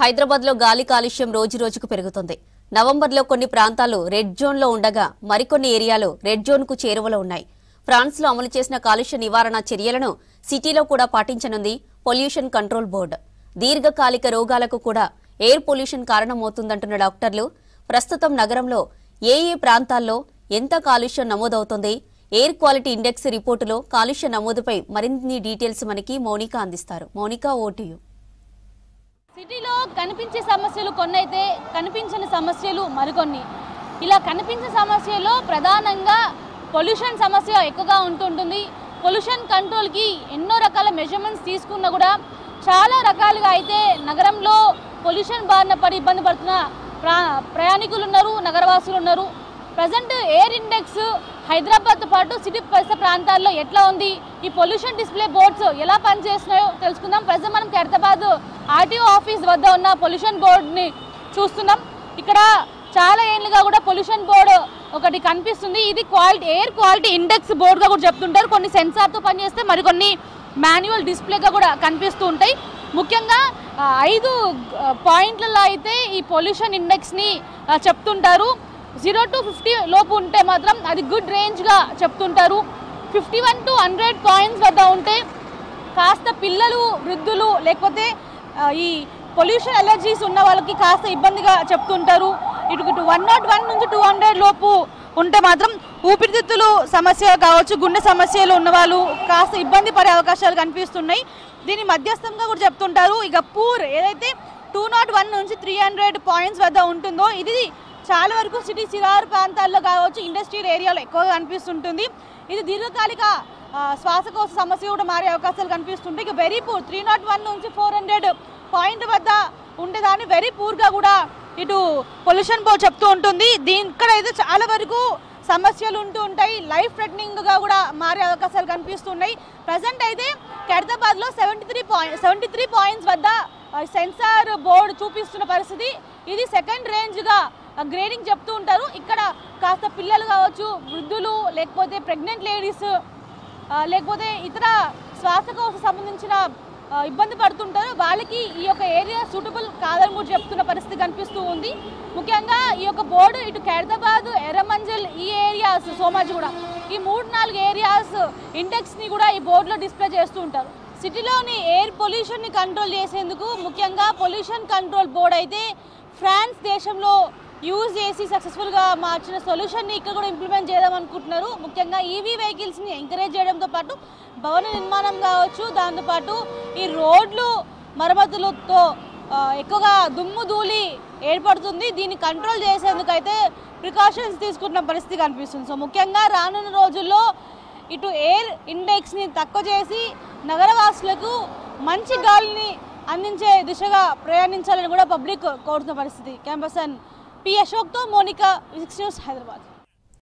హైదరాబాద్లో గాలి కాలుష్యం రోజురోజుకు పెరుగుతుంది. నవంబర్లో కొన్ని ప్రాంతాలు రెడ్ జోన్లో ఉండగా మరికొన్ని ఏరియాలు రెడ్ జోన్కు చేరువలో ఉన్నాయి. ఫ్రాన్స్లో అమలు చేసిన కాలుష్య నివారణ చర్యలను సిటీలో కూడా పాటించనుంది పొల్యూషన్ కంట్రోల్ బోర్డు. దీర్ఘకాలిక రోగాలకు కూడా ఎయిర్ పొల్యూషన్ కారణమవుతుందంటున్న డాక్టర్లు ప్రస్తుతం నగరంలో ఏ ప్రాంతాల్లో ఎంత కాలుష్యం నమోదవుతోంది, ఎయిర్ క్వాలిటీ ఇండెక్స్ రిపోర్టులో కాలుష్య నమోదుపై మరిన్ని డీటెయిల్స్ మనకి మౌనిక అందిస్తారు. మౌనిక, ఓటీయూ. సిటీలో కనిపించే సమస్యలు కొన్నైతే కనిపించని సమస్యలు మరికొన్ని. ఇలా కనిపించే సమస్యలో ప్రధానంగా పొల్యూషన్ సమస్య ఎక్కువగా ఉంటుంటుంది. పొల్యూషన్ కంట్రోల్కి ఎన్నో రకాల మెజర్మెంట్స్ తీసుకున్నా కూడా చాలా రకాలుగా అయితే నగరంలో పొల్యూషన్ బారిన పడి ఇబ్బంది పడుతున్న ప్రయాణికులు ఉన్నారు, నగరవాసులు ఉన్నారు. ప్రజెంట్ ఎయిర్ ఇండెక్స్ హైదరాబాద్తో పాటు సిటీ పరిసర ప్రాంతాల్లో ఎట్లా ఉంది, ఈ పొల్యూషన్ డిస్ప్లే బోర్డ్స్ ఎలా పనిచేస్తున్నాయో తెలుసుకుందాం. ప్రజెంట్ మనం ఖైరతాబాద్ ఆర్టీఓ ఆఫీస్ వద్ద ఉన్న పొల్యూషన్ బోర్డుని చూస్తున్నాం. ఇక్కడ చాలా ఏళ్ళుగా కూడా పొల్యూషన్ బోర్డు ఒకటి కనిపిస్తుంది. ఇది ఎయిర్ క్వాలిటీ ఇండెక్స్ బోర్డుగా కూడా చెప్తుంటారు. కొన్ని సెన్సార్తో పనిచేస్తే మరికొన్ని మాన్యువల్ డిస్ప్లేగా కూడా కనిపిస్తూ ఉంటాయి. ముఖ్యంగా 5 పాయింట్లలో అయితే ఈ పొల్యూషన్ ఇండెక్స్ని చెప్తుంటారు. 0 to 50 లోపు ఉంటే మాత్రం అది గుడ్ రేంజ్గా చెప్తుంటారు. 51 to 100 పాయింట్స్ వద్ద ఉంటే కాస్త పిల్లలు, వృద్ధులు లేకపోతే ఈ పొల్యూషన్ అలర్జీస్ ఉన్న వాళ్ళకి కాస్త ఇబ్బందిగా చెప్తుంటారు. ఇటు 101 నుంచి 200 లోపు ఉంటే మాత్రం ఊపిరితిత్తులు సమస్య కావచ్చు, గుండె సమస్యలు ఉన్నవాళ్ళు కాస్త ఇబ్బంది పడే అవకాశాలు కనిపిస్తున్నాయి. దీని మధ్యస్థంగా కూడా చెప్తుంటారు. ఇక పూర్ ఏదైతే 201 నుంచి 300 పాయింట్స్ వద్ద ఉంటుందో ఇది చాలా వరకు సిటీ శివారు ప్రాంతాల్లో కావచ్చు, ఇండస్ట్రియల్ ఏరియాలో ఎక్కువగా కనిపిస్తుంటుంది. ఇది దీర్ఘకాలిక శ్వాసకోశ సమస్య కూడా మారే అవకాశాలు కనిపిస్తుంటాయి. ఇక వెరీ పూర్ 301 నుంచి 400 పాయింట్ వద్ద ఉండేదాన్ని వెరీ పూర్గా కూడా ఇటు పొల్యూషన్ బోర్డు చెప్తూ ఉంటుంది. ఇక్కడైతే చాలా వరకు సమస్యలు ఉంటూ ఉంటాయి, లైఫ్ థ్రెటనింగ్గా కూడా మారే అవకాశాలు కనిపిస్తున్నాయి. ప్రజెంట్ అయితే ఖైరతాబాద్లో 73 పాయింట్స్ వద్ద సెన్సార్ బోర్డు చూపిస్తున్న పరిస్థితి. ఇది సెకండ్ రేంజ్గా గ్రేడింగ్ చెప్తూ ఉంటారు. ఇక్కడ కాస్త పిల్లలు కావచ్చు, వృద్ధులు లేకపోతే ప్రెగ్నెంట్ లేడీస్ లేకపోతే ఇతర శ్వాసకోశ సంబంధించిన ఇబ్బంది పడుతుంటారు. వాళ్ళకి ఈ యొక్క ఏరియా సూటబుల్ కాదని కూడా చెప్తున్న పరిస్థితి కనిపిస్తూ ఉంది. ముఖ్యంగా ఈ యొక్క బోర్డు ఇటు ఖైరతాబాద్, ఎర్రమంజిల్ ఈ ఏరియాస్, సోమాజిగూడ ఈ 3-4 ఏరియాస్ ఇండెక్స్ని కూడా ఈ బోర్డులో డిస్ప్లే చేస్తూ ఉంటారు. సిటీలోని ఎయిర్ పొల్యూషన్ని కంట్రోల్ చేసేందుకు ముఖ్యంగా పొల్యూషన్ కంట్రోల్ బోర్డు అయితే ఫ్రాన్స్ దేశంలో యూజ్ చేసి సక్సెస్ఫుల్గా మార్చిన సొల్యూషన్ని ఇక్కడ కూడా ఇంప్లిమెంట్ చేద్దాం అనుకుంటున్నారు. ముఖ్యంగా ఈవీ వెహికల్స్ని ఎంకరేజ్ చేయడంతో పాటు భవన నిర్మాణం కావచ్చు, దాంతోపాటు ఈ రోడ్లు మరమ్మతులతో ఎక్కువగా దుమ్ము ధూళి ఏర్పడుతుంది. దీన్ని కంట్రోల్ చేసేందుకు అయితే ప్రికాషన్స్ తీసుకుంటున్న పరిస్థితి కనిపిస్తుంది. సో ముఖ్యంగా రానున్న రోజుల్లో ఇటు ఎయిర్ ఇండెక్స్ని తక్కువ చేసి నగరవాసులకు మంచి గాలిని అందించే దిశగా ప్రయాణించాలని కూడా పబ్లిక్ కోరుతున్న పరిస్థితి. Camera person P. అశోక్తో మౌనిక, 6 న్యూస్, హైదరాబాద్.